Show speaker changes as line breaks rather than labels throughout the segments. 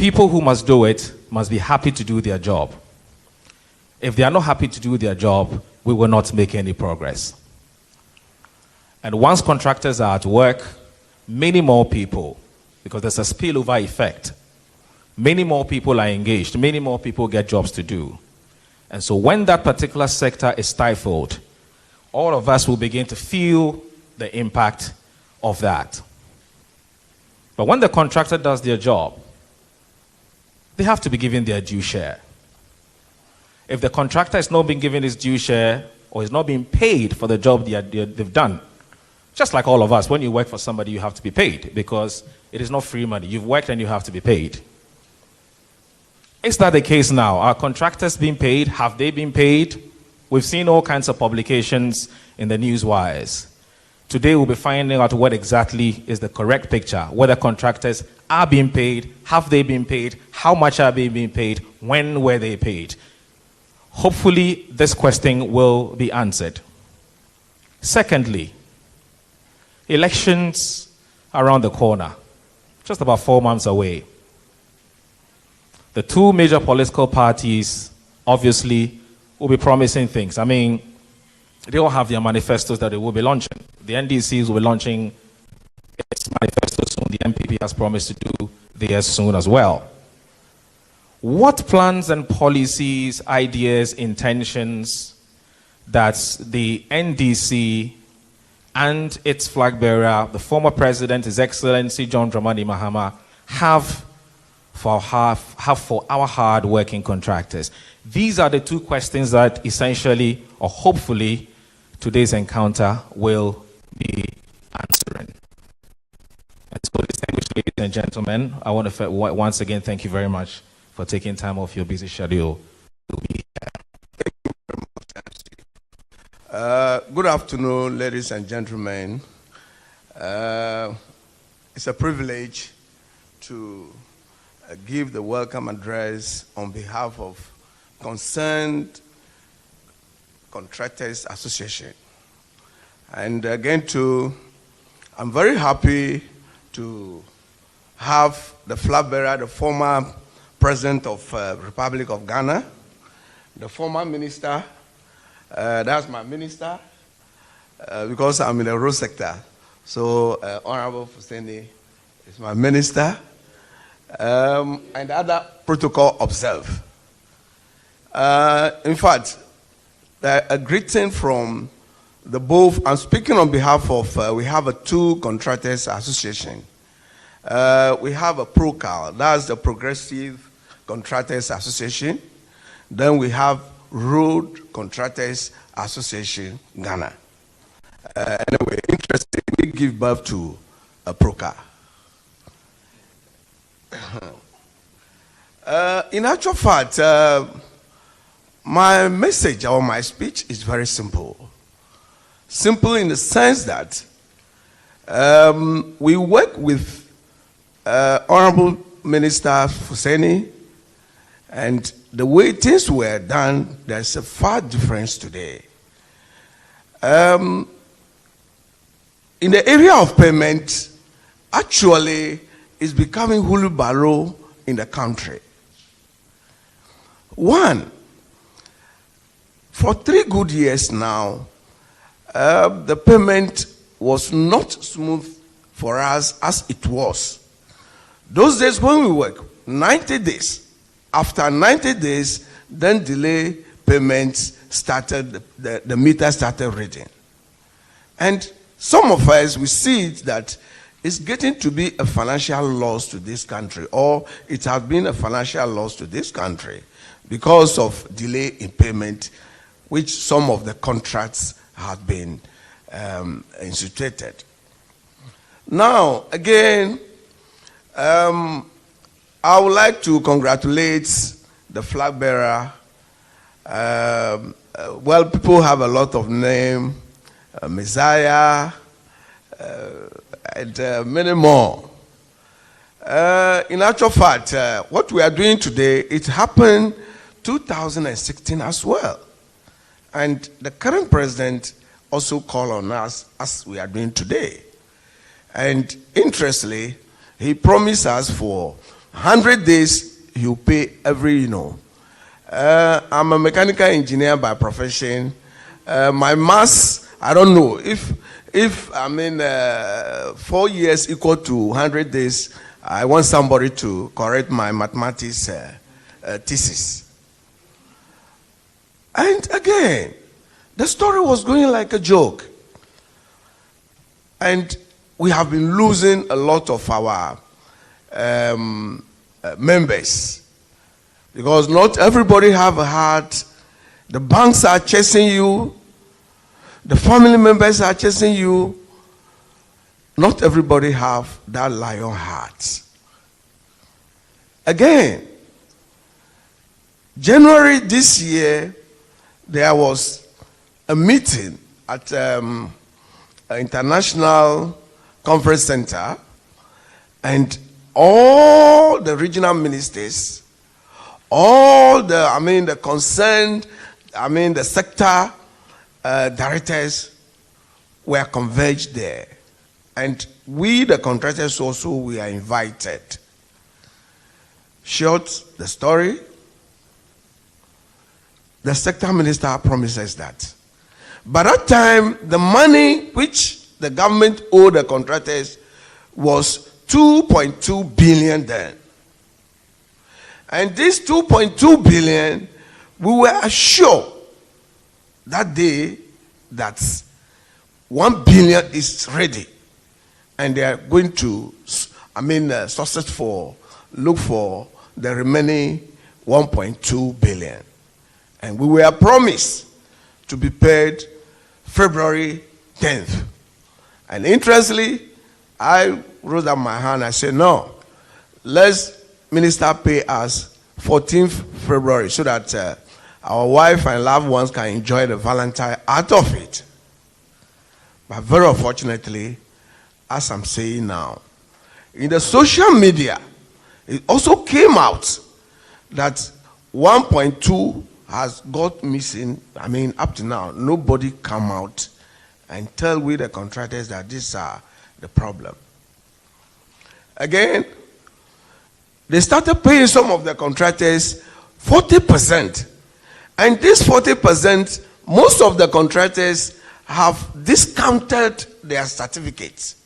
people who must do it must be happy to do their job. If they are not happy to do their job, we will not make any progress. And once contractors are at work, many more people, because there's a spillover effect, many more people are engaged, many more people get jobs to do. And so when that particular sector is stifled, all of us will begin to feel the impact of that. But when the contractor does their job, they have to be given their due share. If the contractor is not being given his due share or is not being paid for the job they've done, just like all of us, when you work for somebody, you have to be paid because it is not free money. You've worked and you have to be paid. Is that the case now? Are contractors being paid? Have they been paid? We've seen all kinds of publications in the news wires. Today we'll be finding out what exactly is the correct picture, whether contractors are being paid, have they been paid, how much are they being paid, when were they paid. Hopefully this question will be answered. Secondly, elections around the corner, just about 4 months away. The two major political parties obviously will be promising things. I mean, they all have their manifestos that they will be launching. The NDCs will be launching its manifesto soon. The MPP has promised to do theirs soon as well. What plans and policies, ideas, intentions that the NDC and its flag bearer, the former president, His Excellency John Dramani Mahama, have for our hard-working contractors? These are the two questions that essentially, or hopefully, today's encounter will be answering. And so, distinguished ladies and gentlemen, I want to once again thank you very much for taking time off your busy schedule to be here.
Thank you very much. Good afternoon, ladies and gentlemen. It's a privilege to give the welcome address on behalf of Concerned Contractors Association. And again, I'm very happy to have the flag bearer, the former president of Republic of Ghana, the former minister, that's my minister, because I'm in the road sector. So Honorable Fuseni is my minister, and other protocol observe. In fact, a greeting from the both. I'm speaking on behalf of, we have a two contractors association. We have a PROCAL, that's the Progressive Contractors Association. Then we have Road Contractors Association, Ghana. Anyway, interesting, we give birth to a PROCAL. In actual fact, my message or my speech is very simple. Simple in the sense that we work with Honorable Minister Fuseni, and the way things were done, there's a far difference today. In the area of payment, actually, it's becoming hulu-baro in the country. One, for 3 good years now, the payment was not smooth for us as it was. Those days when we work, 90 days. After 90 days, then delay payments started, the meter started reading. And some of us, we see it that it's getting to be a financial loss to this country, or it has been a financial loss to this country because of delay in payment, which some of the contracts have been instituted. Now, again, I would like to congratulate the flag bearer. Well, people have a lot of names, Messiah, and many more. In actual fact, what we are doing today, it happened 2016 as well. And the current president also called on us as we are doing today. And interestingly, he promised us for 100 days, you pay every, I'm a mechanical engineer by profession. My maths, I don't know. If 4 years equal to 100 days, I want somebody to correct my mathematics thesis. And again, the story was going like a joke. And we have been losing a lot of our members. Because not everybody have a heart. The banks are chasing you. The family members are chasing you. Not everybody have that lion heart. Again, January this year, there was a meeting at an international conference center, and all the regional ministers, all the concerned, the sector directors were converged there. And we, the contractors also, we are invited. Short the story, the sector minister promises that. By that time, the money which the government owed the contractors was 2.2 billion then. And this 2.2 billion, we were assured that day that 1 billion is ready. And they are going to, look for the remaining 1.2 billion. And we were promised to be paid February 10th. And interestingly, I rose up my hand. I said, no, let's minister pay us 14th February so that our wife and loved ones can enjoy the Valentine out of it. But very unfortunately, as I'm saying now, in the social media, it also came out that 1.2 has got missing. Up to now, nobody come out and tell we the contractors that these are the problem. Again, they started paying some of the contractors 40%. And this 40%, most of the contractors have discounted their certificates.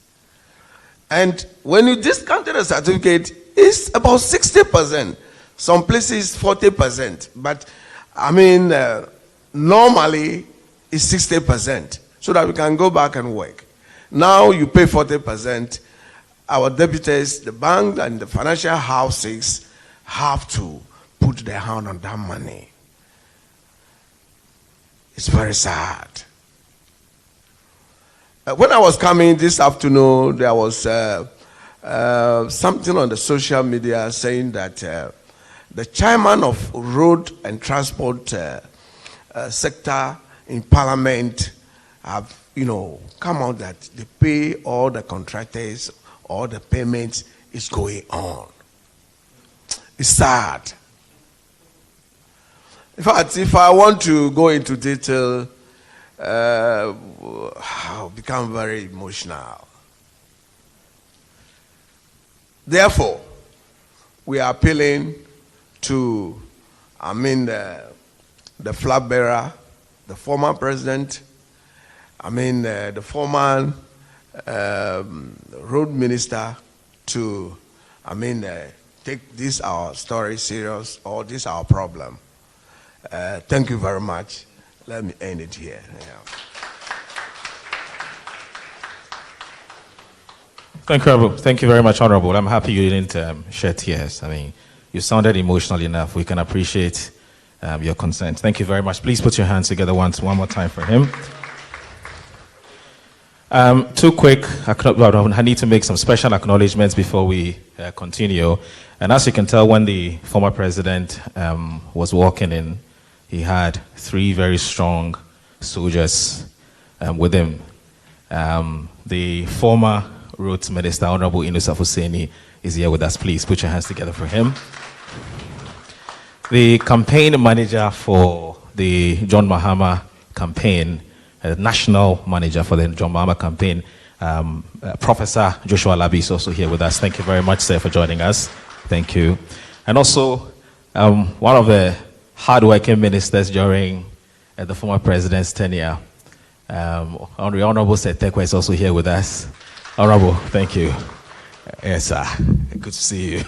And when you discounted a certificate, it's about 60%. Some places 40%. But normally it's 60%. So that we can go back and work. Now you pay 40%. Our deputies, the bank and the financial houses have to put their hand on that money. It's very sad. When I was coming this afternoon, there was something on the social media saying that the chairman of road and transport sector in Parliament have, come out that they pay all the contractors, all the payments is going on. It's sad. In fact, if I want to go into detail, I'll become very emotional. Therefore, we are appealing to, the flag bearer, the former president, the former road minister to, take this our story serious, or this our problem. Thank you very much. Let me end it here. Yeah.
Thank you very much, Honorable. I'm happy you didn't shed tears. You sounded emotional enough. We can appreciate your consent. Thank you very much. Please put your hands together one more time for him. Too quick. I need to make some special acknowledgements before we continue. And as you can tell, when the former president was walking in, he had 3 very strong soldiers with him. The former Roads Minister, Honorable Inusa Husseini, is here with us. Please put your hands together for him. The campaign manager for the John Mahama campaign, national manager for the John Mahama campaign, Professor Joshua Labi is also here with us. Thank you very much, sir, for joining us. Thank you. And also, one of the hard-working ministers during the former president's tenure, Honorable Setekwa is also here with us. Honorable, thank you. Yes, sir. Good to see you.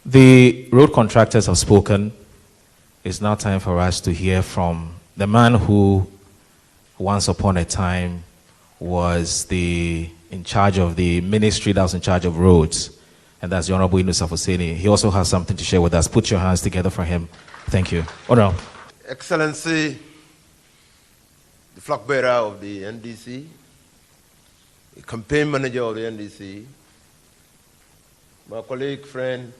The road contractors have spoken. It's now time for us to hear from the man who, once upon a time, was in charge of the ministry that was in charge of roads, and that's the Honorable Yunus Afuseni. He also has something to share with us. Put your hands together for him. Thank you. Honorable.
Excellency, the flag bearer of the NDC, the campaign manager of the NDC, my colleague, friend,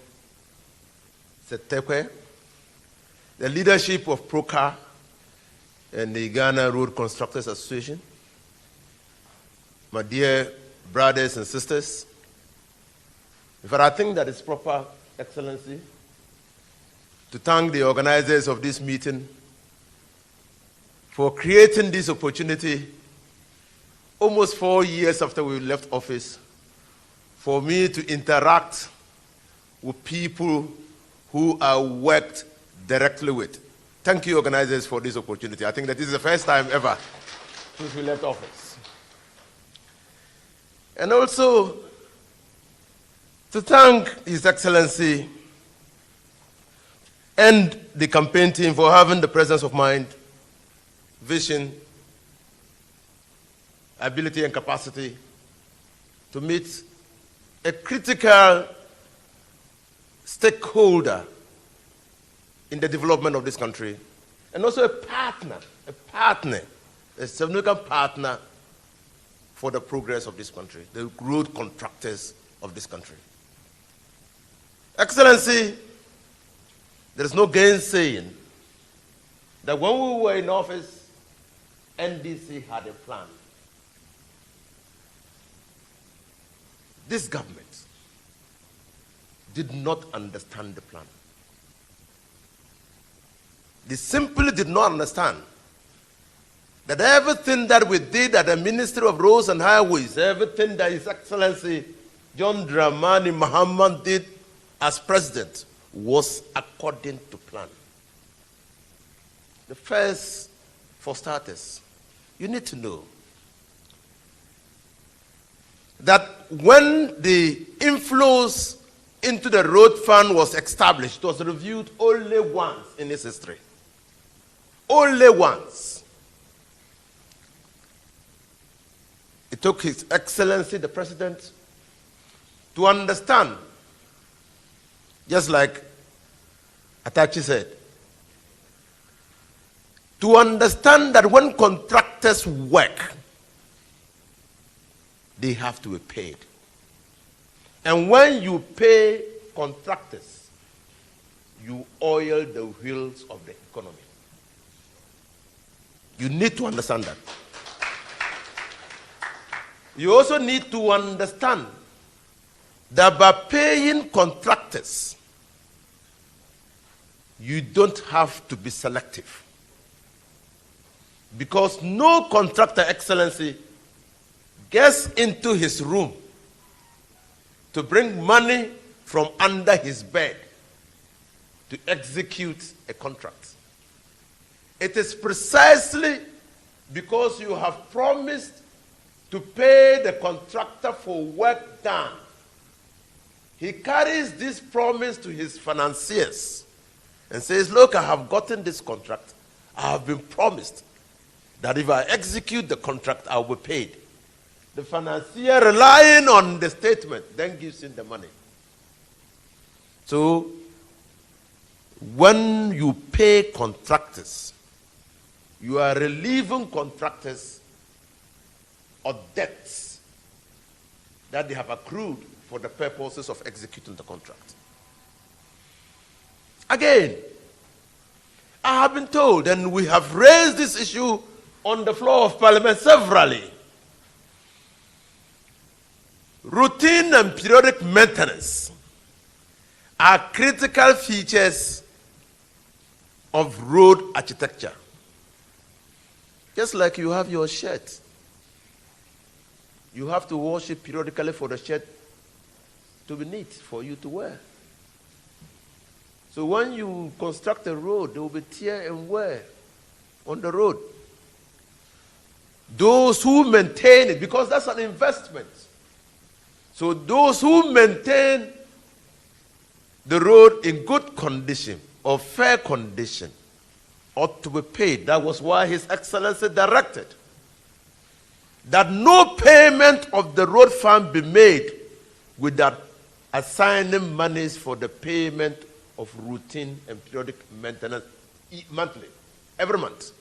Setekwe, the leadership of PROCA and the Ghana Road Constructors Association, my dear brothers and sisters. In fact, I think that it's proper, Excellency, to thank the organizers of this meeting for creating this opportunity almost 4 years after we left office for me to interact with people who I worked directly with. Thank you, organizers, for this opportunity. I think that this is the first time ever since we left office. And also to thank His Excellency and the campaign team for having the presence of mind, vision, ability, and capacity to meet a critical stakeholder in the development of this country, and also a significant partner for the progress of this country, the road contractors of this country. Excellency, there is no gainsaying that when we were in office, NDC had a plan. This government did not understand the plan. They simply did not understand that everything that we did at the Ministry of Roads and Highways, everything that His Excellency John Dramani Mahama did as president was according to plan. The first, for starters, you need to know that when the inflows into the road fund was established, it was reviewed only once in its history. Only once. It took His Excellency the President to understand, just like Atachi said, to understand that when contractors work, they have to be paid. And when you pay contractors, you oil the wheels of the economy. You need to understand that. You also need to understand that by paying contractors, you don't have to be selective. Because no contractor, Excellency, gets into his room to bring money from under his bed to execute a contract. It is precisely because you have promised to pay the contractor for work done. He carries this promise to his financiers and says, look, I have gotten this contract. I have been promised that if I execute the contract, I will be paid. The financier, relying on the statement, then gives him the money. So, when you pay contractors, you are relieving contractors of debts that they have accrued for the purposes of executing the contract. Again, I have been told, and we have raised this issue on the floor of Parliament severally, routine and periodic maintenance are critical features of road architecture. Just like you have your shirt. You have to wash it periodically for the shirt to be neat for you to wear. So when you construct a road, there will be tear and wear on the road. Those who maintain it, because that's an investment. So those who maintain the road in good condition or fair condition ought to be paid. That was why His Excellency directed that no payment of the road fund be made without assigning monies for the payment of routine and periodic maintenance monthly, every month.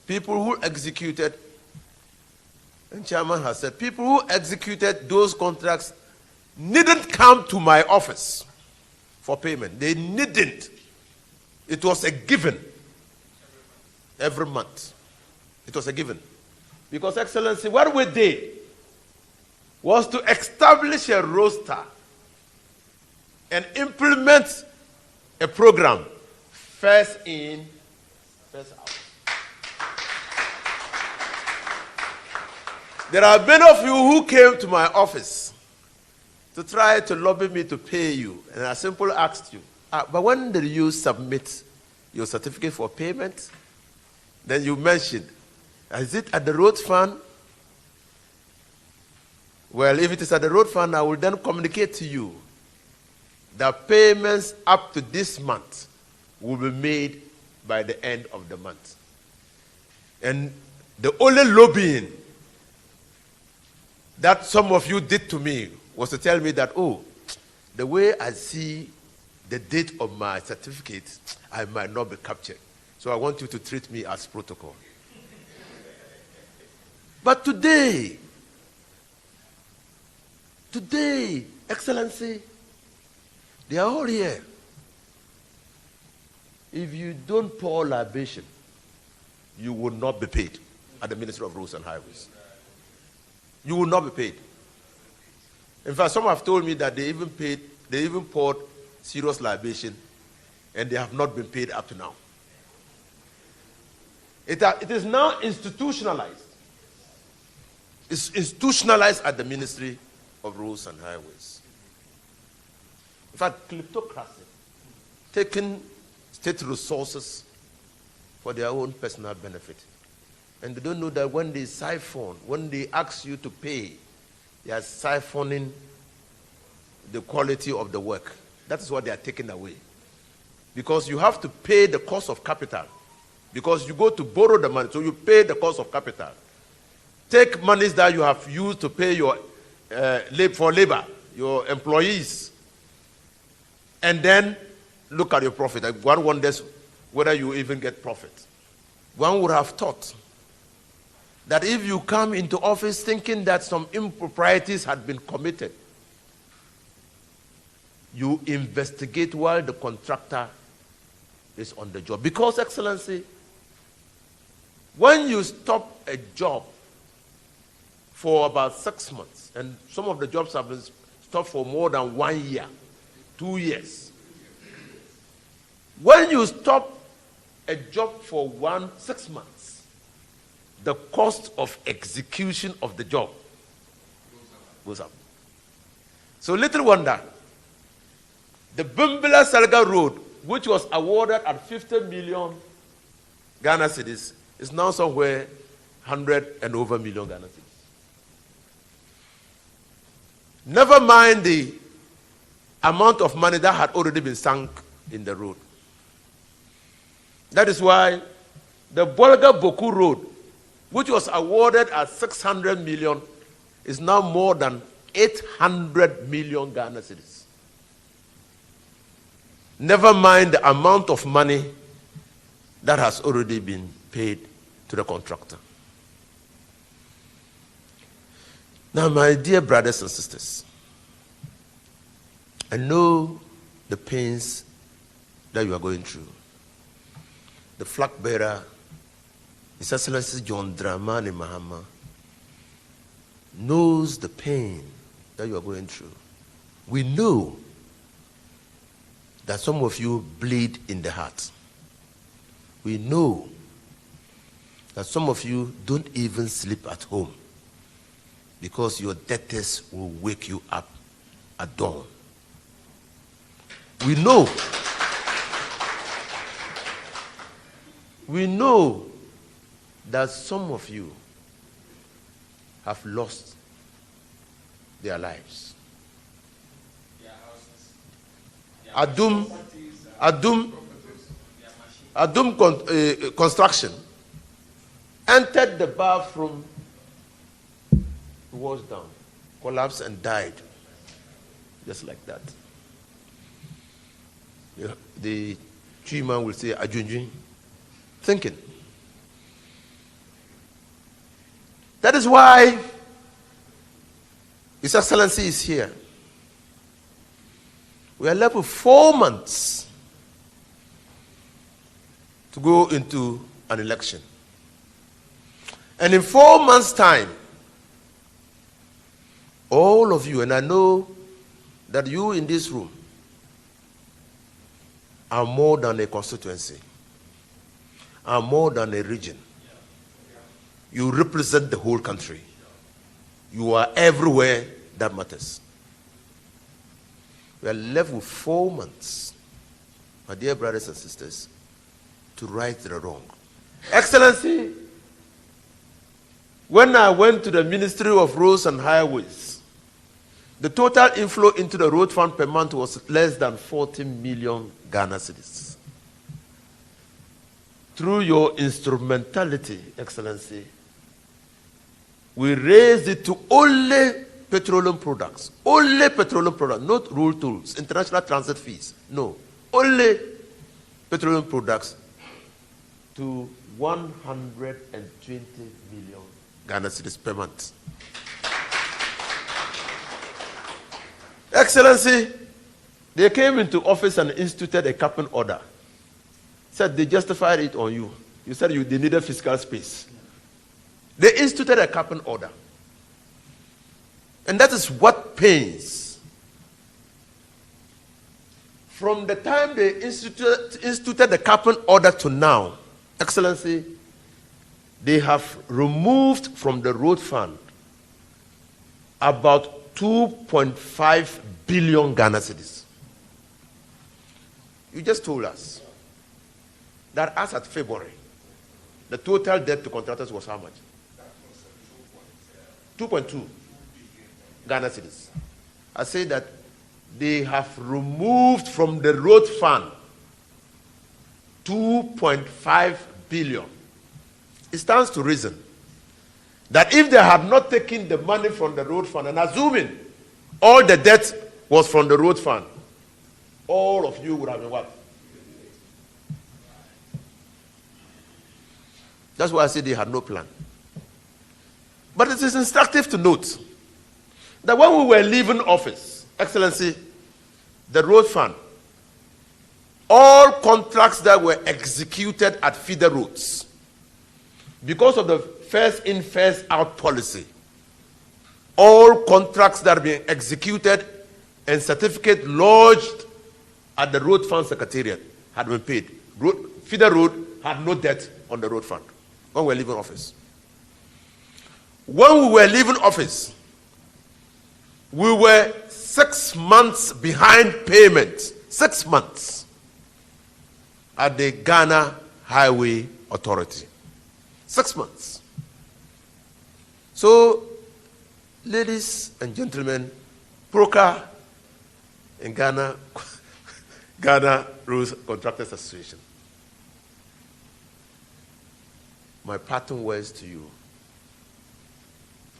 People who executed, and Chairman has said, people who executed those contracts needn't come to my office for payment. They needn't. It was a given every month. It was a given. Because, Excellency, what we did was to establish a roster and implement a program, first in, first out. There are many of you who came to my office to try to lobby me to pay you. And I simply asked you, but when did you submit your certificate for payment? Then you mentioned, is it at the road fund? Well, if it is at the road fund, I will then communicate to you that payments up to this month will be made by the end of the month. And the only lobbying that some of you did to me was to tell me that, oh, the way I see the date of my certificate, I might not be captured. So I want you to treat me as protocol. But today, Excellency, they are all here. If you don't pour libation, you will not be paid at the Ministry of Roads and Highways. You will not be paid. In fact, some have told me that they even poured serious libation and they have not been paid up to now. It is now institutionalized. It's institutionalized at the Ministry of Roads and Highways. In fact, kleptocracy, taking state resources for their own personal benefit. And they don't know that when they siphon, when they ask you to pay, they are siphoning the quality of the work. That is what they are taking away. Because you have to pay the cost of capital. Because you go to borrow the money, so you pay the cost of capital. Take monies that you have used to pay your for labor, your employees, and then look at your profit. One wonders whether you even get profit. One would have thought that if you come into office thinking that some improprieties had been committed, you investigate while the contractor is on the job. Because, Excellency, when you stop a job for about 6 months, and some of the jobs have been stopped for more than 1 year, 2 years. When you stop a job for 6 months, the cost of execution of the job goes up. So little wonder, the Bimbila Salga Road, which was awarded at 50 million Ghana cedis, is now somewhere 100 and over million Ghana cedis. Never mind the amount of money that had already been sunk in the road. That is why the Bolga Boku Road, which was awarded at 600 million, is now more than 800 million Ghana cedis. Never mind the amount of money that has already been paid to the contractor. Now, my dear brothers and sisters, I know the pains that you are going through. The flag bearer, His Excellency John Dramani Mahama, knows the pain that you are going through. We know that some of you bleed in the heart. We know that some of you don't even sleep at home because your debtors will wake you up at dawn. We know we know that some of you have lost their lives. Adum Construction entered the bathroom, was down, collapsed and died. Just like that. The tree man will say, Ajunjun, thinking. That is why His Excellency is here. We are left with 4 months to go into an election. And in 4 months' time, all of you, and I know that you in this room are more than a constituency, are more than a region. You represent the whole country. You are everywhere that matters. We are left with 4 months, my dear brothers and sisters, to right the wrong. Excellency, when I went to the Ministry of Roads and Highways, the total inflow into the road fund per month was less than 40 million Ghana cedis. Through your instrumentality, Excellency, we raised it to only petroleum products. Only petroleum products, not road tolls, international transit fees. No, only petroleum products to 120 million Ghana cedis per month. Excellency, they came into office and instituted a capping order. Said they justified it on you. You said they needed fiscal space. They instituted a capping order. And that is what pains. From the time they instituted the capping order to now, Excellency, they have removed from the road fund about 2.5 billion Ghana cedis. You just told us that as at February, the total debt to contractors was how much? 2.2 Ghana cedis. I say that they have removed from the road fund 2.5 billion. It stands to reason that if they had not taken the money from the road fund, and assuming all the debt was from the road fund, all of you would have been what? That's why I say they had no plan. But it is instructive to note that when we were leaving office, Excellency, the road fund, all contracts that were executed at feeder roads, because of the first in, first out policy, all contracts that are being executed and certificate lodged at the road fund secretariat had been paid. Feeder road had no debt on the road fund when we were leaving office. When we were leaving office, we were 6 months behind payment. 6 months at the Ghana Highway Authority. 6 months. So, ladies and gentlemen, PROCA in Ghana, Ghana Roads Contractors Association. My parting words to you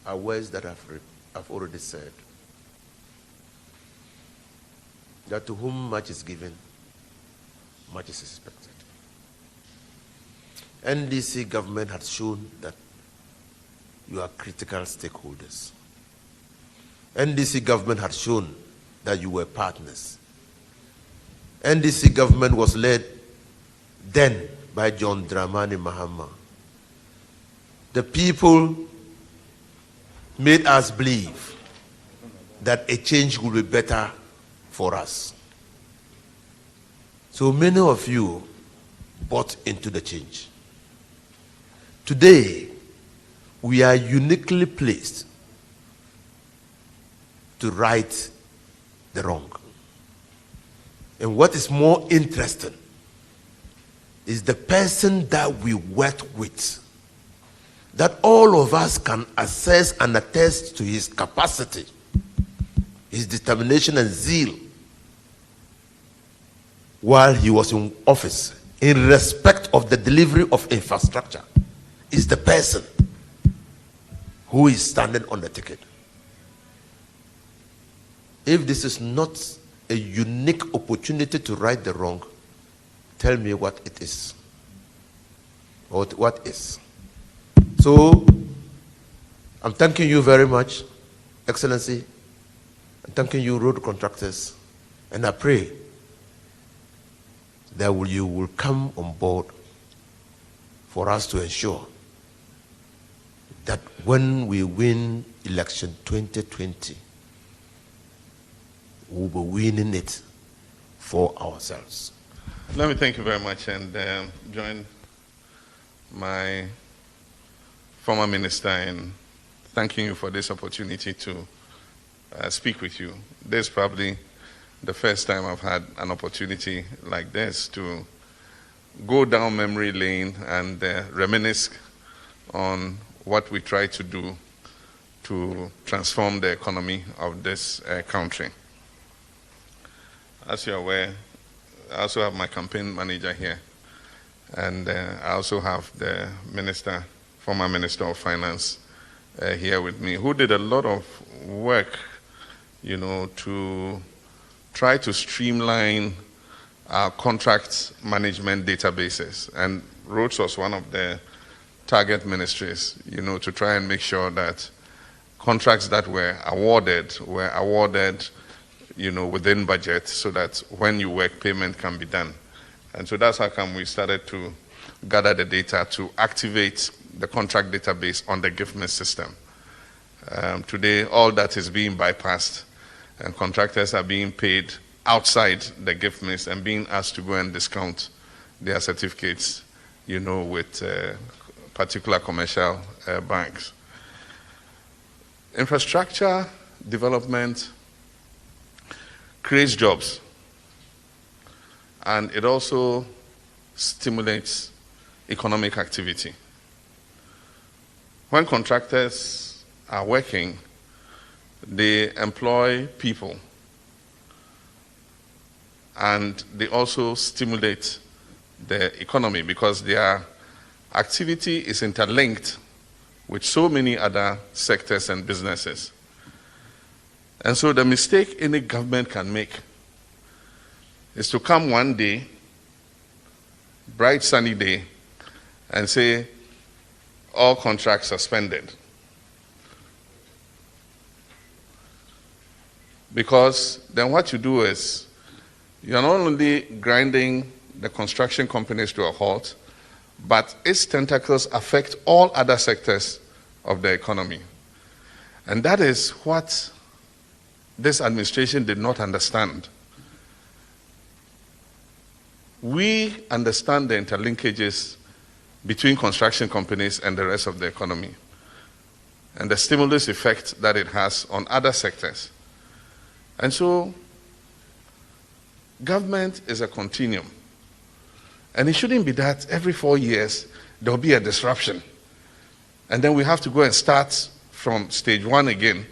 are words that I've already said. That to whom much is given, much is expected. NDC government has shown that you are critical stakeholders. NDC government had shown that you were partners. NDC government was led then by John Dramani Mahama. The people made us believe that a change will be better for us. So many of you bought into the change. Today, we are uniquely placed to right the wrong. And what is more interesting is the person that we work with, that all of us can assess and attest to his capacity, his determination and zeal while he was in office in respect of the delivery of infrastructure, is the person who is standing on the ticket. If this is not a unique opportunity to right the wrong, tell me what it is. Or what is. So, I'm thanking you very much, Excellency. I'm thanking you, road contractors. And I pray that you will come on board for us to ensure that when we win election 2020, we'll be winning it for ourselves.
Let me thank you very much and join my former minister in thanking you for this opportunity to speak with you. This is probably the first time I've had an opportunity like this to go down memory lane and reminisce on what we try to do to transform the economy of this country. As you're aware, I also have my campaign manager here, and I also have the minister, former Minister of Finance here with me, who did a lot of work, you know, to try to streamline our contract management databases. And roads was one of the target ministries, you know, to try and make sure that contracts that were awarded, you know, within budget, so that when you work, payment can be done. And so that's how come we started to gather the data to activate the contract database on the GIFMIS system. Today, all that is being bypassed, and contractors are being paid outside the GIFMIS and being asked to go and discount their certificates, you know, with particular commercial banks. Infrastructure development creates jobs, and it also stimulates economic activity. When contractors are working, they employ people, and they also stimulate the economy because their activity is interlinked with so many other sectors and businesses. And so the mistake any government can make is to come one day, bright sunny day, and say, all contracts suspended. Because then what you do is, you're not only grinding the construction companies to a halt, but its tentacles affect all other sectors of the economy. And that is what this administration did not understand. We understand the interlinkages between construction companies and the rest of the economy, and the stimulus effect that it has on other sectors. And so, government is a continuum. And it shouldn't be that every 4 years there'll be a disruption. And then we have to go and start from stage one again.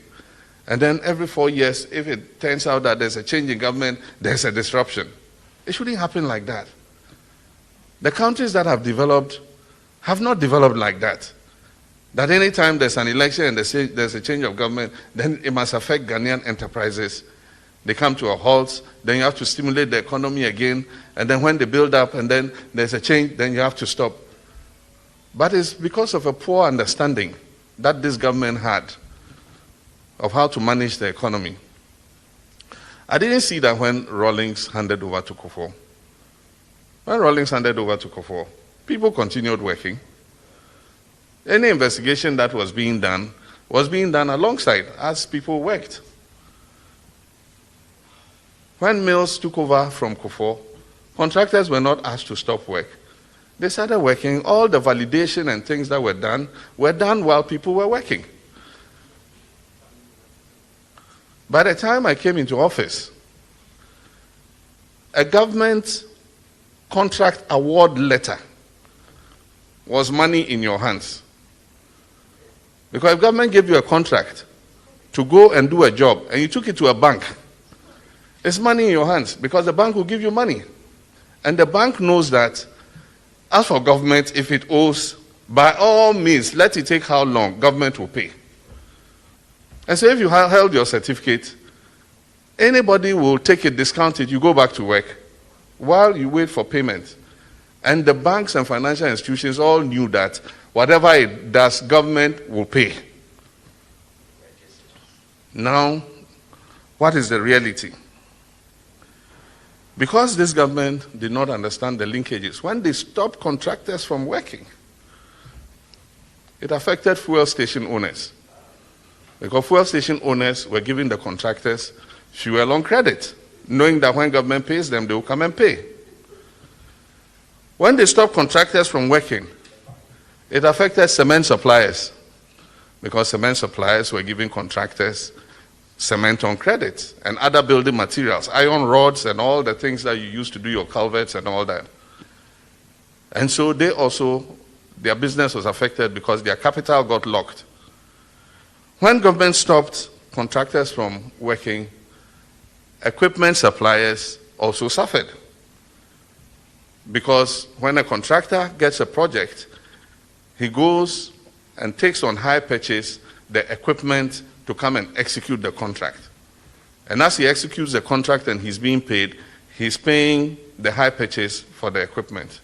And then every 4 years, if it turns out that there's a change in government, there's a disruption. It shouldn't happen like that. The countries that have developed have not developed like that. That any time there's an election and there's a change of government, then it must affect Ghanaian enterprises. They come to a halt, then you have to stimulate the economy again, and then when they build up and then there's a change, then you have to stop. But it's because of a poor understanding that this government had of how to manage the economy. I didn't see that when Rawlings handed over to Kufuor. When Rawlings handed over to Kufuor, people continued working. Any investigation that was being done alongside as people worked. When Mills took over from Kufuor, contractors were not asked to stop work. They started working. All the validation and things that were done while people were working. By the time I came into office, a government contract award letter was money in your hands. Because if government gave you a contract to go and do a job and you took it to a bank, it's money in your hands because the bank will give you money. And the bank knows that, as for government, if it owes, by all means, let it take how long, government will pay. And so if you held your certificate, anybody will take it, discount it, you go back to work while you wait for payment. And the banks and financial institutions all knew that whatever it does, government will pay. Now, what is the reality? Because this government did not understand the linkages, when they stopped contractors from working, it affected fuel station owners. Because fuel station owners were giving the contractors fuel on credit, knowing that when government pays them, they will come and pay. When they stopped contractors from working, it affected cement suppliers, because cement suppliers were giving contractors cement on credit and other building materials, iron rods and all the things that you use to do your culverts and all that. And so they also, their business was affected because their capital got locked. When government stopped contractors from working, equipment suppliers also suffered. Because when a contractor gets a project, he goes and takes on hire purchase the equipment to come and execute the contract. And as he executes the contract and he's being paid, he's paying the hire purchase for the equipment.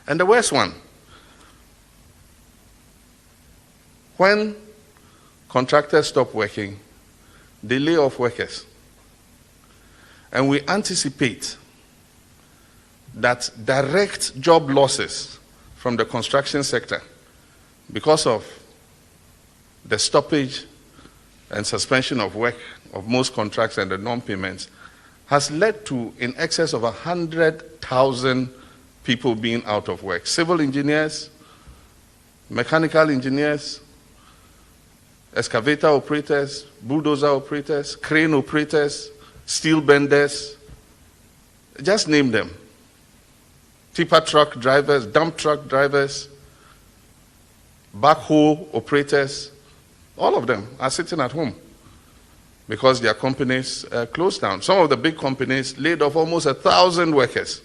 And the worst one, when contractors stop working, they lay off workers. And we anticipate that direct job losses from the construction sector, because of the stoppage and suspension of work of most contracts and the non-payments, has led to in excess of 100,000 people being out of work. Civil engineers, mechanical engineers, excavator operators, bulldozer operators, crane operators, steel benders, just name them. Tipper truck drivers, dump truck drivers, backhoe operators, all of them are sitting at home because their companies closed down. Some of the big companies laid off almost 1,000 workers.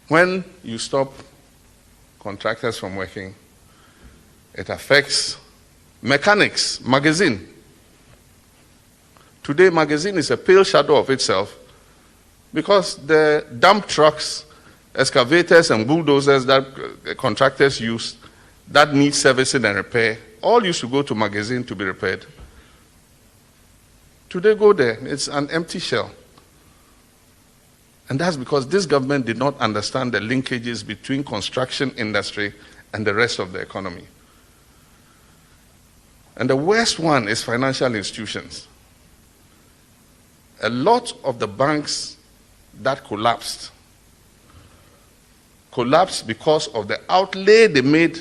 When you stop contractors from working, it affects mechanics, magazine. Today, magazine is a pale shadow of itself because the dump trucks, excavators and bulldozers that contractors use that need servicing and repair all used to go to magazine to be repaired. Today go there, it's an empty shell. And that's because this government did not understand the linkages between construction industry and the rest of the economy. And the worst one is financial institutions. A lot of the banks that collapsed because of the outlay they made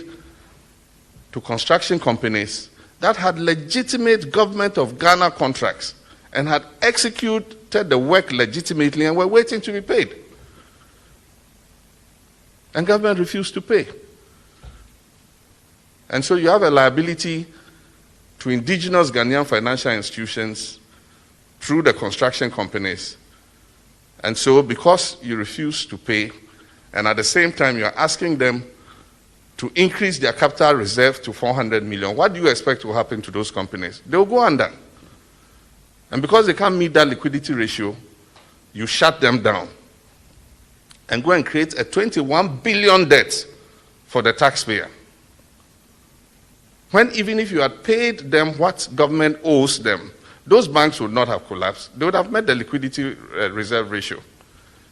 to construction companies that had legitimate government of Ghana contracts and had executed the work legitimately and were waiting to be paid. And government refused to pay. And so you have a liability to indigenous Ghanaian financial institutions through the construction companies. And so because you refuse to pay, and at the same time you are asking them to increase their capital reserve to 400 million, what do you expect will happen to those companies? They will go under. And because they can't meet that liquidity ratio, you shut them down and go and create a 21 billion debt for the taxpayer. When even if you had paid them what government owes them, those banks would not have collapsed. They would have met the liquidity reserve ratio.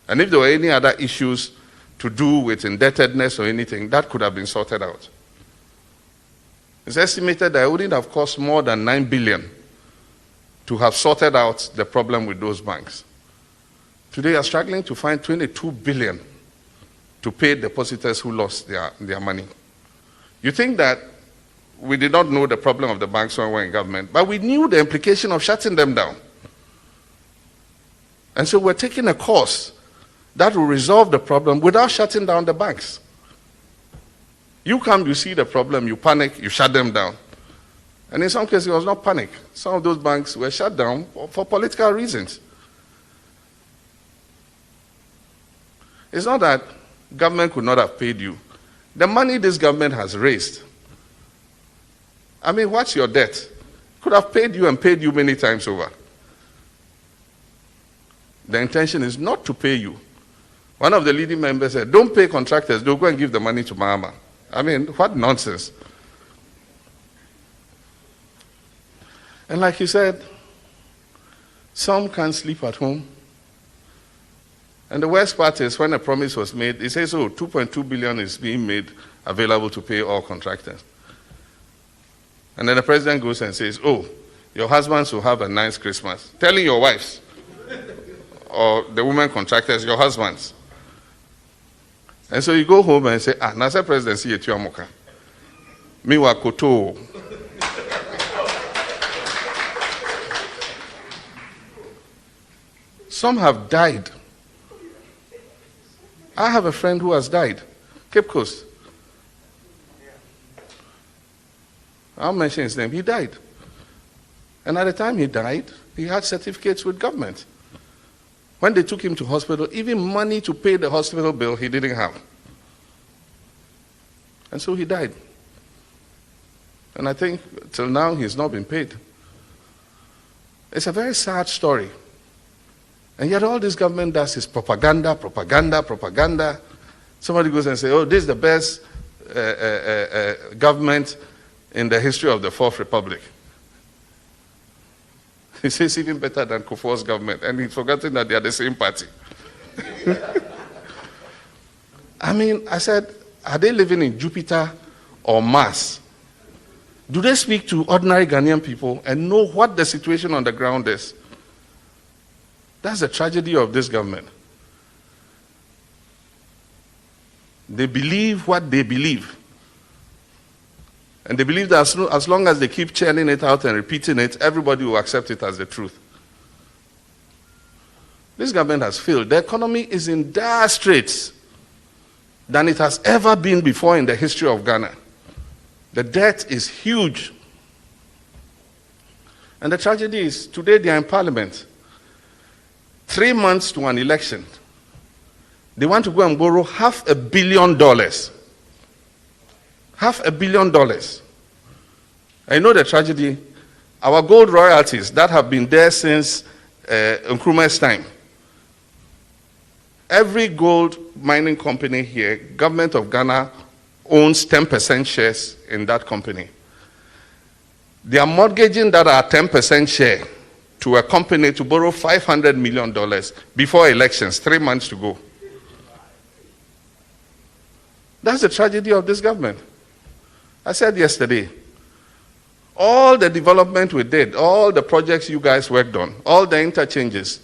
And if there were any other issues to do with indebtedness or anything, that could have been sorted out. It's estimated that it wouldn't have cost more than 9 billion to have sorted out the problem with those banks. Today, you are struggling to find 22 billion to pay depositors who lost their money. You think that we did not know the problem of the banks when we were in government, but we knew the implication of shutting them down. And so we're taking a course that will resolve the problem without shutting down the banks. You come, you see the problem, you panic, you shut them down. And in some cases, it was not panic. Some of those banks were shut down for political reasons. It's not that government could not have paid you. The money this government has raised, I mean, what's your debt? Could have paid you and paid you many times over. The intention is not to pay you. One of the leading members said, don't pay contractors, they'll go and give the money to Mahama. I mean, what nonsense. And like you said, some can't sleep at home. And the worst part is when a promise was made, it says, oh, 2.2 billion is being made available to pay all contractors. And then the president goes and says, oh, your husbands will have a nice Christmas. Telling your wives, or the women contractors, your husbands. And so you go home and say, Nasa president, see it, Yamoka. Miwa koto. Some have died. I have a friend who has died, Cape Coast. I'll mention his name. He died. And at the time he died, he had certificates with government. When they took him to hospital, even money to pay the hospital bill he didn't have. And so he died. And I think till now he's not been paid. It's a very sad story. And yet all this government does is propaganda, propaganda, propaganda. Somebody goes and says, oh, this is the best government in the history of the Fourth Republic. He says even better than Kufuor's government, and he's forgotten that they are the same party. I mean, I said, are they living in Jupiter or Mars? Do they speak to ordinary Ghanaian people and know what the situation on the ground is? That's the tragedy of this government. They believe what they believe. And they believe that as long as they keep churning it out and repeating it, everybody will accept it as the truth. This government has failed. The economy is in dire straits than it has ever been before in the history of Ghana. The debt is huge. And the tragedy is, today they are in parliament. 3 months to an election. They want to go and borrow $500 million. $500 million. I know the tragedy. Our gold royalties that have been there since Nkrumah's time. Every gold mining company here, government of Ghana owns 10% shares in that company. They are mortgaging that are 10% share to a company to borrow $500 million before elections, 3 months to go. That's the tragedy of this government. I said yesterday, all the development we did, all the projects you guys worked on, all the interchanges,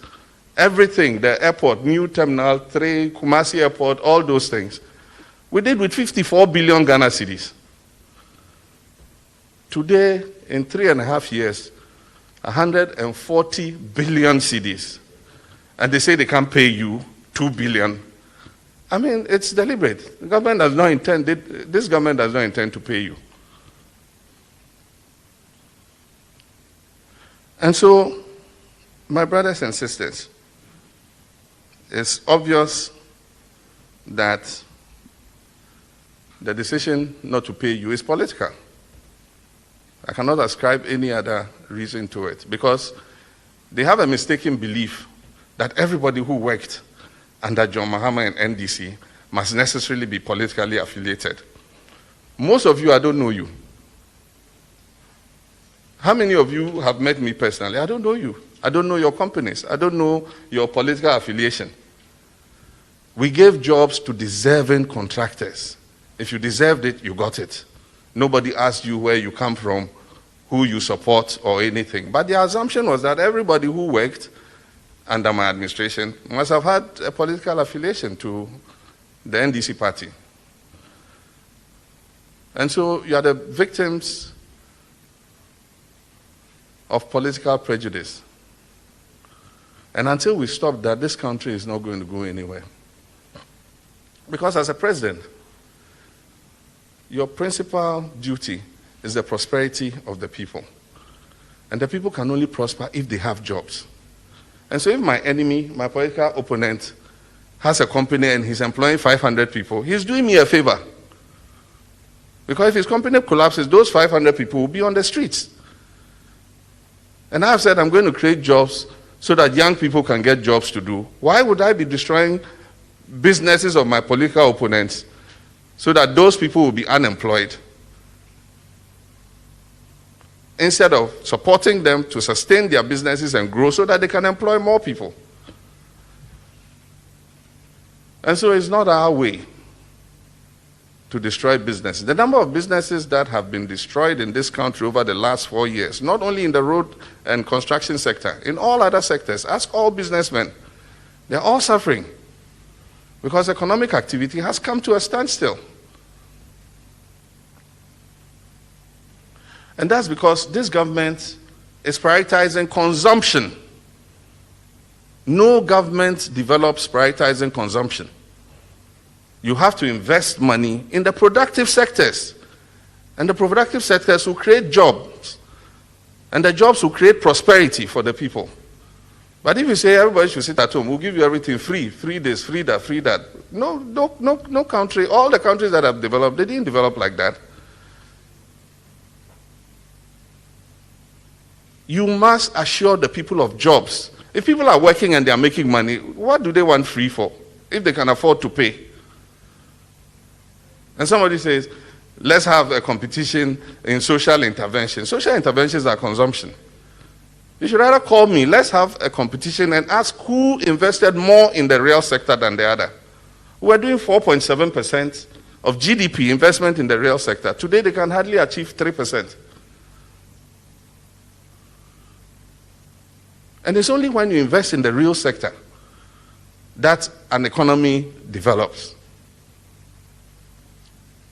everything, the airport, new terminal, 3, Kumasi airport, all those things, we did with 54 billion Ghana cedis. Today, in 3.5 years, 140 billion cedis. And they say they can't pay you 2 billion. I mean, it's deliberate. The government does not intend, this government does not intend to pay you. And so, my brothers and sisters, it's obvious that the decision not to pay you is political. I cannot ascribe any other reason to it, because they have a mistaken belief that everybody who worked under John Mahama and NDC must necessarily be politically affiliated. Most of you, I don't know you. How many of you have met me personally? I don't know you. I don't know your companies. I don't know your political affiliation. We gave jobs to deserving contractors. If you deserved it, you got it. Nobody asked you where you come from, who you support, or anything. But the assumption was that everybody who worked under my administration must have had a political affiliation to the NDC party. And so you are the victims of political prejudice. And until we stop that, this country is not going to go anywhere. Because as a president, your principal duty is the prosperity of the people. And the people can only prosper if they have jobs. And so if my enemy, my political opponent, has a company and he's employing 500 people, he's doing me a favor. Because if his company collapses, those 500 people will be on the streets. And I've said I'm going to create jobs so that young people can get jobs to do. Why would I be destroying businesses of my political opponents so that those people will be unemployed, instead of supporting them to sustain their businesses and grow so that they can employ more people? And so it's not our way to destroy businesses. The number of businesses that have been destroyed in this country over the last 4 years, not only in the road and construction sector, in all other sectors, ask all businessmen, they're all suffering because economic activity has come to a standstill. And that's because this government is prioritizing consumption. No government develops prioritizing consumption. You have to invest money in the productive sectors. And the productive sectors will create jobs. And the jobs will create prosperity for the people. But if you say everybody should sit at home, we'll give you everything free, 3 days, free that, free that. No country, all the countries that have developed, they didn't develop like that. You must assure the people of jobs. If people are working and they are making money, what do they want free for? If they can afford to pay. And somebody says, let's have a competition in social intervention. Social interventions are consumption. You should rather call me, let's have a competition and ask who invested more in the real sector than the other. We're doing 4.7% of GDP investment in the real sector. Today they can hardly achieve 3%. And it's only when you invest in the real sector that an economy develops.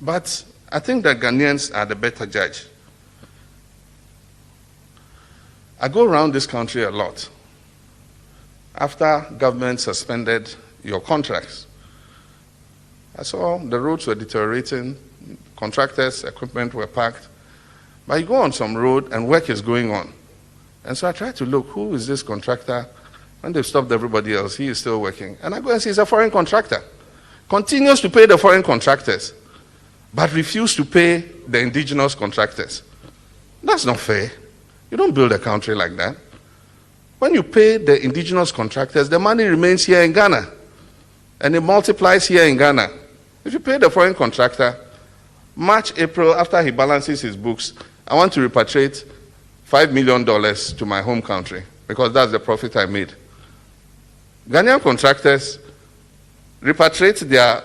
But I think that Ghanaians are the better judge. I go around this country a lot. After government suspended your contracts, I saw the roads were deteriorating, contractors' equipment were packed. But you go on some road and work is going on. And so I tried to look, who is this contractor? When they've stopped everybody else, he is still working. And I go and see he's a foreign contractor. Continues to pay the foreign contractors, but refuse to pay the indigenous contractors. That's not fair. You don't build a country like that. When you pay the indigenous contractors, the money remains here in Ghana. And it multiplies here in Ghana. If you pay the foreign contractor, March, April, after he balances his books, I want to repatriate $5 million to my home country, because that's the profit I made. Ghanaian contractors repatriate their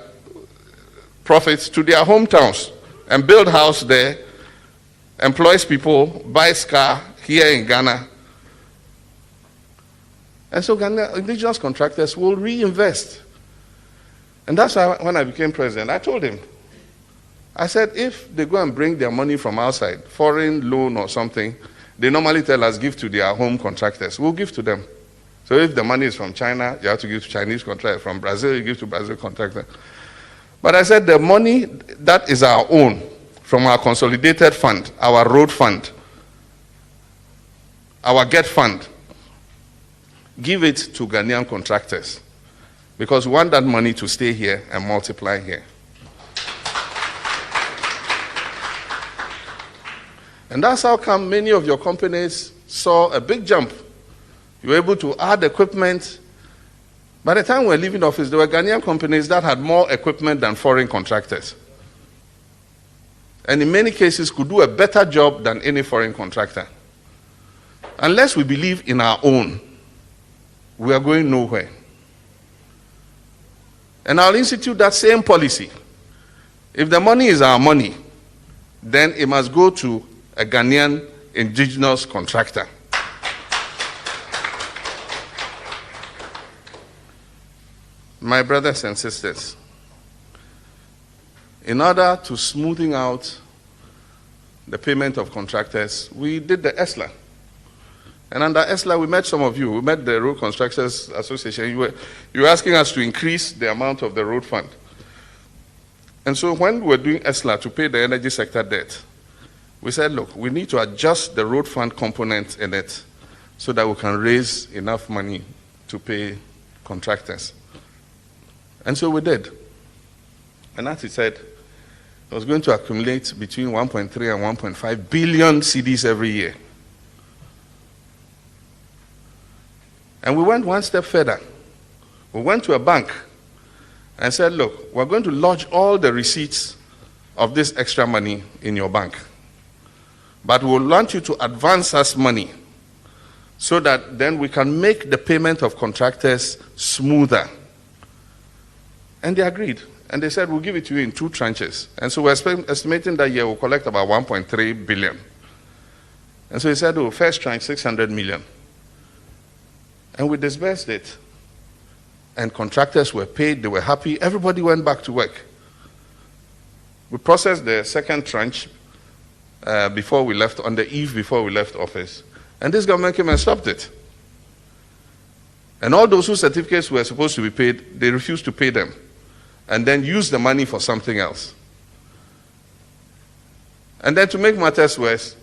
profits to their hometowns and build house there, employs people, buys car here in Ghana. And so indigenous contractors will reinvest. And that's why when I became president, I told him, I said, if they go and bring their money from outside, foreign loan or something, they normally tell us, give to their home contractors. We'll give to them. So if the money is from China, you have to give to Chinese contractor. From Brazil, you give to Brazil contractor. But I said the money that is our own, from our consolidated fund, our road fund, our GET fund, give it to Ghanaian contractors. Because we want that money to stay here and multiply here. And that's how come many of your companies saw a big jump. You were able to add equipment. By the time we were leaving office, there were Ghanaian companies that had more equipment than foreign contractors. And in many cases could do a better job than any foreign contractor. Unless we believe in our own, we are going nowhere. And I'll institute that same policy. If the money is our money, then it must go to a Ghanaian indigenous contractor. My brothers and sisters, in order to smoothing out the payment of contractors, we did the ESLA. And under ESLA, we met some of you. We met the Road Constructors Association. You were asking us to increase the amount of the road fund. And so when we were doing ESLA to pay the energy sector debt, we said, look, we need to adjust the road fund component in it so that we can raise enough money to pay contractors. And so we did. And as he said, it was going to accumulate between 1.3 and 1.5 billion cedis every year. And we went one step further. We went to a bank and said, look, we're going to lodge all the receipts of this extra money in your bank. But we'll want you to advance us money so that then we can make the payment of contractors smoother. And they agreed. And they said, we'll give it to you in 2 tranches. And so we're estimating that year we'll collect about 1.3 billion. And so he said, oh, first tranche, 600 million. And we disbursed it. And contractors were paid, they were happy, everybody went back to work. We processed the second tranche before we left, on the eve before we left office. And this government came and stopped it. And all those whose certificates were supposed to be paid, they refused to pay them. And then used the money for something else. And then to make matters worse,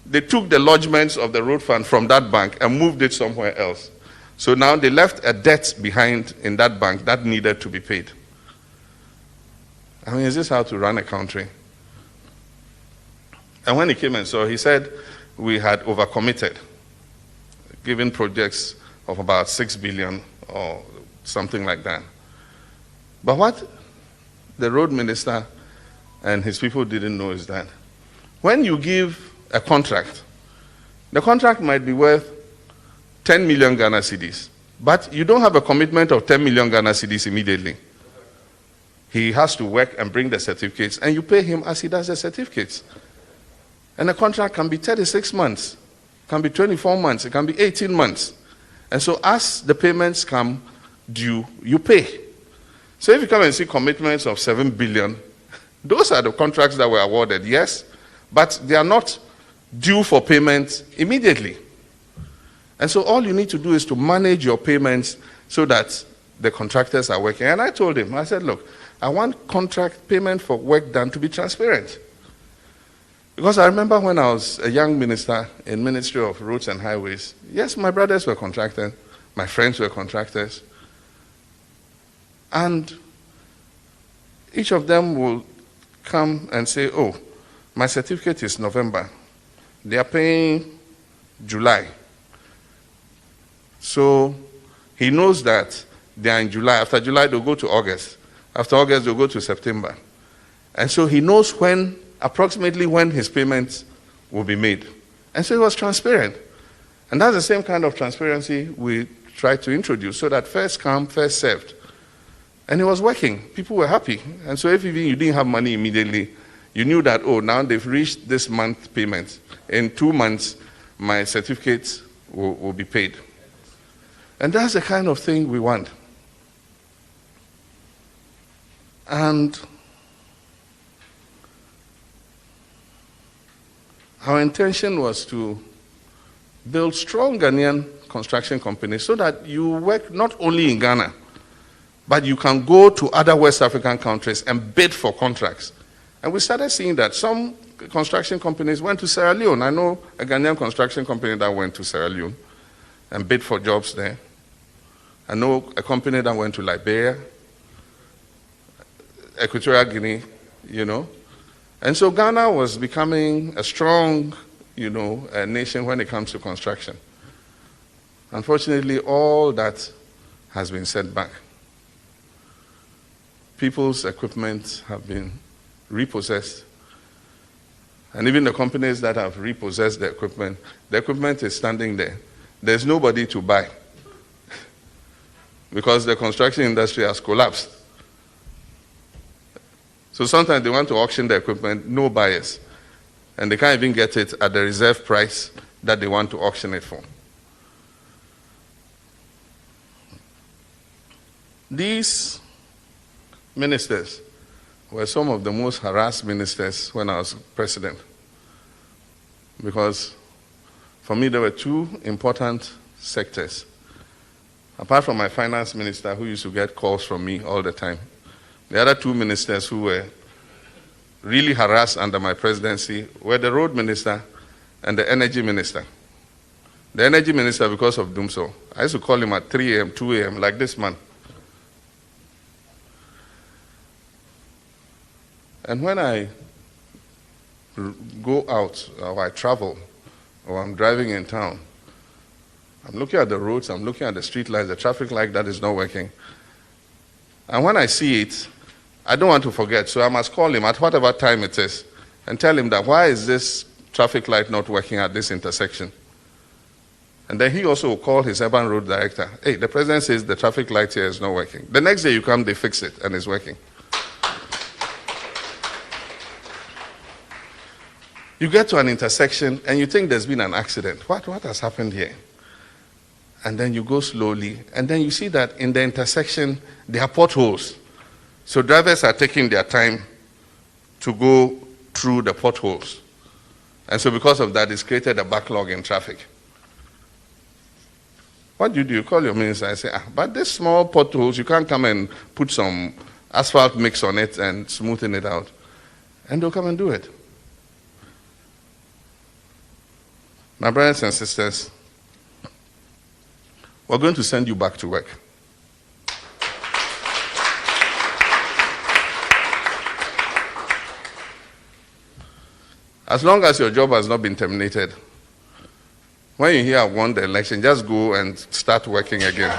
they took the lodgements of the road fund from that bank and moved it somewhere else. So now they left a debt behind in that bank that needed to be paid. I mean, is this how to run a country? And when he came and saw, he said we had overcommitted, given projects of about 6 billion or something like that. But what the road minister and his people didn't know is that when you give a contract, the contract might be worth 10 million Ghana cedis, but you don't have a commitment of 10 million Ghana cedis immediately. He has to work and bring the certificates, and you pay him as he does the certificates. And the contract can be 36 months, can be 24 months, it can be 18 months. And so as the payments come due, you pay. So if you come and see commitments of 7 billion, those are the contracts that were awarded, yes, but they are not due for payment immediately. And so all you need to do is to manage your payments so that the contractors are working. And I told him, I said, look, I want contract payment for work done to be transparent. Because I remember when I was a young minister in Ministry of Roads and Highways, yes, my brothers were contractors, my friends were contractors. And each of them will come and say, oh, my certificate is November. They are paying July. So he knows that they are in July. After July, they'll go to August. After August, they'll go to September. And so he knows when, approximately when his payments will be made. And so it was transparent. And that's the same kind of transparency we try to introduce, so that first come, first served. And it was working. People were happy. And so if even you didn't have money immediately, you knew that, oh, now they've reached this month payment. In 2 months, my certificates will be paid. And that's the kind of thing we want. And our intention was to build strong Ghanaian construction companies so that you work not only in Ghana, but you can go to other West African countries and bid for contracts. And we started seeing that some construction companies went to Sierra Leone. I know a Ghanaian construction company that went to Sierra Leone and bid for jobs there. I know a company that went to Liberia, Equatorial Guinea, you know. And so Ghana was becoming a strong, a nation when it comes to construction. Unfortunately, all that has been set back. People's equipment have been repossessed. And even the companies that have repossessed the equipment is standing there. There's nobody to buy because the construction industry has collapsed. So sometimes they want to auction the equipment, no buyers. And they can't even get it at the reserve price that they want to auction it for. These ministers were some of the most harassed ministers when I was president. Because for me, there were two important sectors. Apart from my finance minister, who used to get calls from me all the time, the other two ministers who were really harassed under my presidency were the road minister and the energy minister. The energy minister, because of Dumso, I used to call him at 3 a.m., 2 a.m., like this man. And when I go out, or I travel, or I'm driving in town, I'm looking at the roads, I'm looking at the street lights, the traffic light that is not working. And when I see it, I don't want to forget, so I must call him at whatever time it is and tell him that, why is this traffic light not working at this intersection? And then he also will call his urban road director. Hey, the president says the traffic light here is not working. The next day you come, they fix it, and it's working. You get to an intersection, and you think there's been an accident. What has happened here? And then you go slowly, and then you see that in the intersection, there are potholes. So drivers are taking their time to go through the potholes. And so because of that, it's created a backlog in traffic. What do? You call your minister and say, but these small potholes, you can't come and put some asphalt mix on it and smoothen it out. And they'll come and do it. My brothers and sisters, we're going to send you back to work. As long as your job has not been terminated, when you hear I won the election, just go and start working again.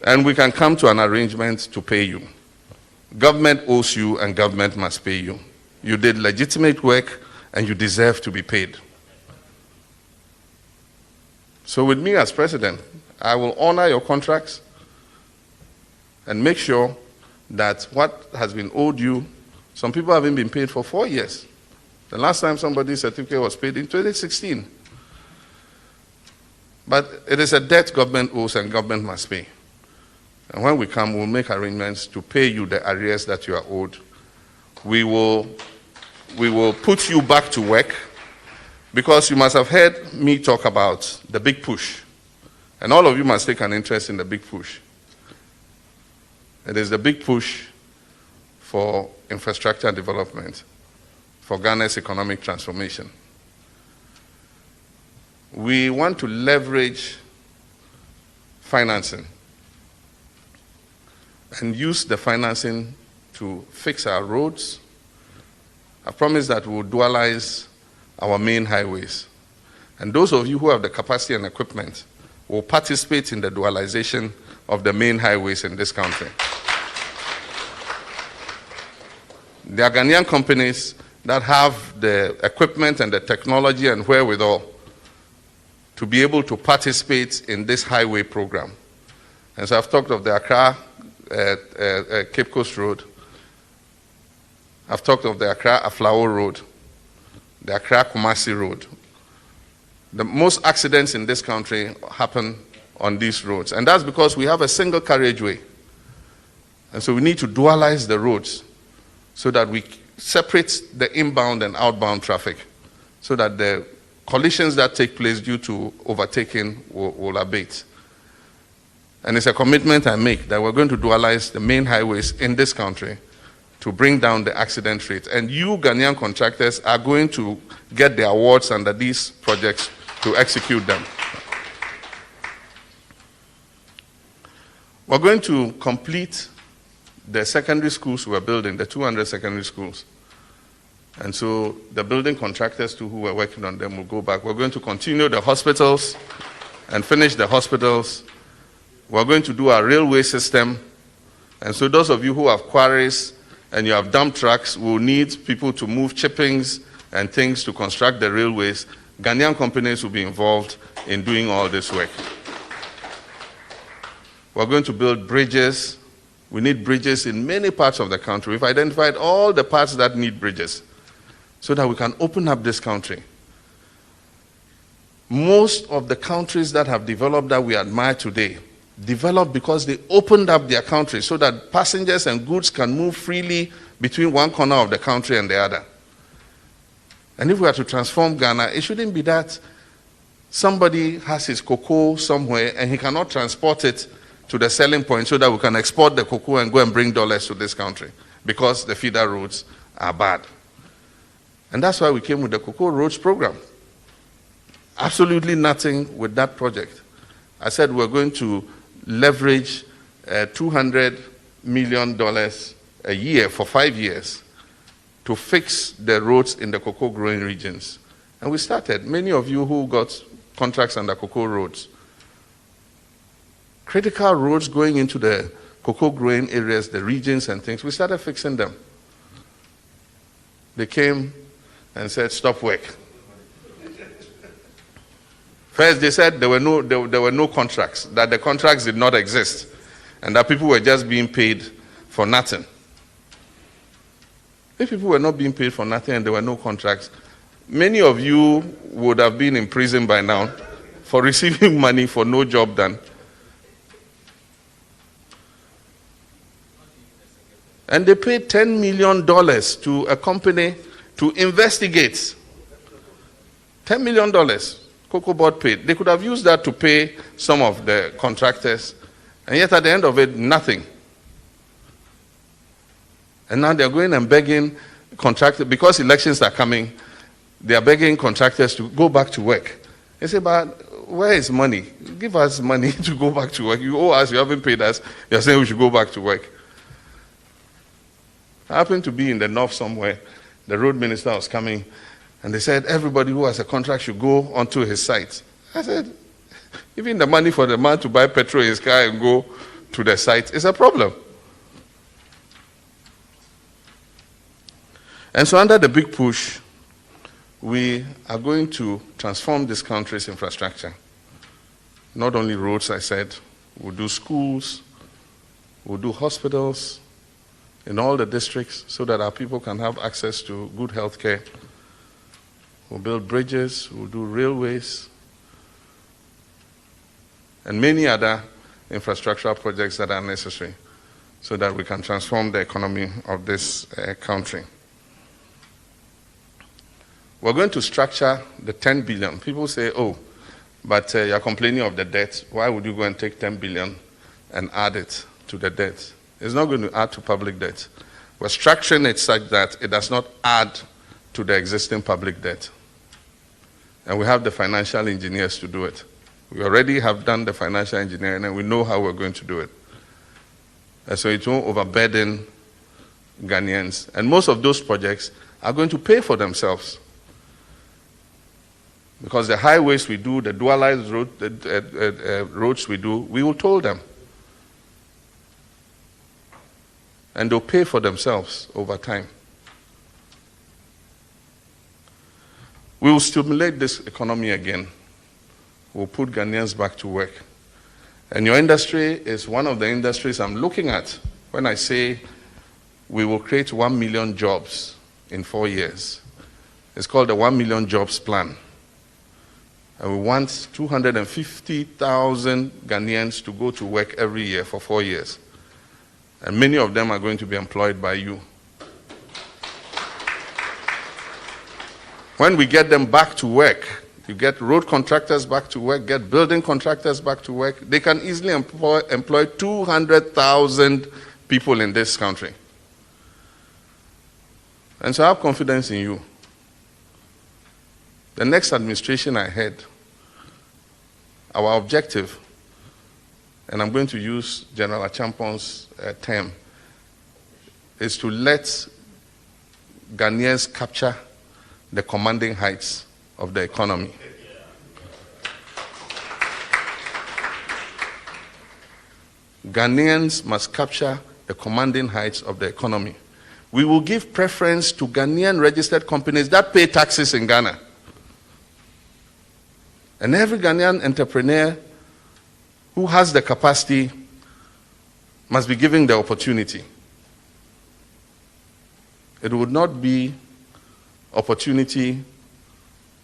And we can come to an arrangement to pay you. Government owes you and government must pay you. You did legitimate work and you deserve to be paid. So with me as president, I will honor your contracts and make sure that what has been owed you, some people haven't been paid for 4 years. The last time somebody's certificate was paid in 2016. But it is a debt government owes and government must pay. And when we come, we'll make arrangements to pay you the arrears that you are owed. We will put you back to work, because you must have heard me talk about the big push. And all of you must take an interest in the big push. It is the big push for infrastructure development, for Ghana's economic transformation. We want to leverage financing and use the financing to fix our roads. I promise that we will dualize our main highways. And those of you who have the capacity and equipment will participate in the dualization of the main highways in this country. There are Ghanaian companies that have the equipment and the technology and wherewithal to be able to participate in this highway program. And so I've talked of the Accra Cape Coast Road. I've talked of the Accra Aflao Road, the Accra Kumasi Road. The most accidents in this country happen on these roads. And that's because we have a single carriageway. And so we need to dualize the roads so that we separate the inbound and outbound traffic, so that the collisions that take place due to overtaking will abate. And it's a commitment I make that we're going to dualize the main highways in this country to bring down the accident rate. And you Ghanaian contractors are going to get the awards under these projects to execute them. We're going to complete the secondary schools we're building, the 200 secondary schools. And so the building contractors too who were working on them will go back. We're going to continue the hospitals and finish the hospitals. We're going to do our railway system. And so those of you who have quarries and you have dump trucks will need people to move chippings and things to construct the railways. Ghanaian companies will be involved in doing all this work. We're going to build bridges. We need bridges in many parts of the country. We've identified all the parts that need bridges so that we can open up this country. Most of the countries that have developed that we admire today developed because they opened up their country so that passengers and goods can move freely between one corner of the country and the other. And if we are to transform Ghana, it shouldn't be that somebody has his cocoa somewhere and he cannot transport it to the selling point so that we can export the cocoa and go and bring dollars to this country because the feeder roads are bad. And that's why we came with the Cocoa Roads program. Absolutely nothing with that project. I said we're going to leverage $200 million a year for 5 years to fix the roads in the cocoa growing regions. And we started. Many of you who got contracts under cocoa roads, critical roads going into the cocoa growing areas, the regions and things, we started fixing them. They came and said, stop work. First, they said there were no contracts, that the contracts did not exist, and that people were just being paid for nothing. If people were not being paid for nothing and there were no contracts, many of you would have been in prison by now for receiving money for no job done. And they paid $10 million to a company to investigate. $10 million, Cocoa Board paid. They could have used that to pay some of the contractors, and yet at the end of it, nothing. And now they're going and begging contractors, because elections are coming, they are begging contractors to go back to work. They say, but where is money? Give us money to go back to work. You owe us, you haven't paid us, you're saying we should go back to work. I happened to be in the north somewhere. The road minister was coming, and they said everybody who has a contract should go onto his site. I said, even the money for the man to buy petrol in his car and go to the site is a problem. And so under the big push, we are going to transform this country's infrastructure. Not only roads, I said, we'll do schools, we'll do hospitals in all the districts so that our people can have access to good health care. We'll build bridges, we'll do railways, and many other infrastructural projects that are necessary so that we can transform the economy of this country. We're going to structure the 10 billion. People say, oh, but you're complaining of the debt. Why would you go and take 10 billion and add it to the debt? It's not going to add to public debt. We're structuring it such that it does not add to the existing public debt. And we have the financial engineers to do it. We already have done the financial engineering and we know how we're going to do it. And so it won't overburden Ghanaians. And most of those projects are going to pay for themselves. Because the highways we do, the dualized roads we do, we will toll them. And they'll pay for themselves over time. We will stimulate this economy again. We'll put Ghanaians back to work. And your industry is one of the industries I'm looking at when I say we will create 1 million jobs in 4 years. It's called the 1 million jobs plan. And we want 250,000 Ghanaians to go to work every year for 4 years. And many of them are going to be employed by you. When we get them back to work, you get road contractors back to work, get building contractors back to work, they can easily employ 200,000 people in this country. And so I have confidence in you. The next administration I had, our objective, and I'm going to use General Achampon's term, is to let Ghanaians capture the commanding heights of the economy. Ghanaians must capture the commanding heights of the economy. We will give preference to Ghanaian registered companies that pay taxes in Ghana. And every Ghanaian entrepreneur who has the capacity must be given the opportunity. It would not be opportunity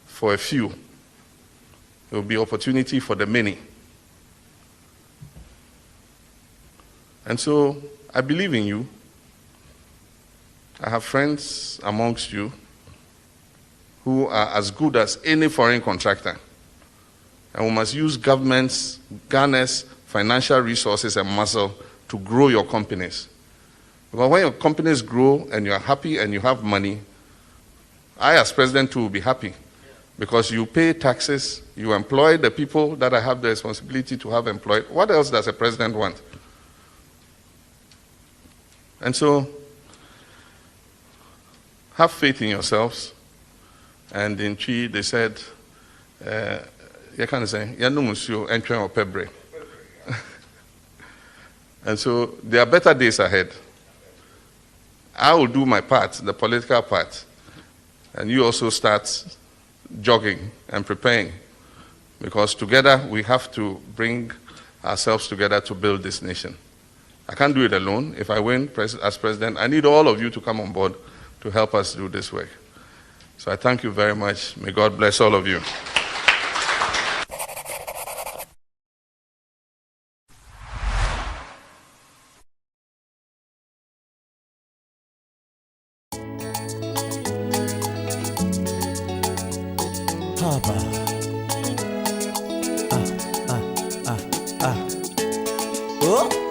for a few. It will be opportunity for the many. And so I believe in you. I have friends amongst you who are as good as any foreign contractor. And we must use governments, Ghana's financial resources and muscle to grow your companies. Because when your companies grow and you're happy and you have money, I as president too will be happy. Because you pay taxes, you employ the people that I have the responsibility to have employed. What else does a president want? And so, have faith in yourselves. And in Chi, they said, you can say, and so there are better days ahead. I will do my part, the political part, and you also start jogging and preparing, because together we have to bring ourselves together to build this nation. I can't do it alone. If I win as president, I need all of you to come on board to help us do this work. So I thank you very much. May God bless all of you.
Oh.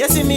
Yes, me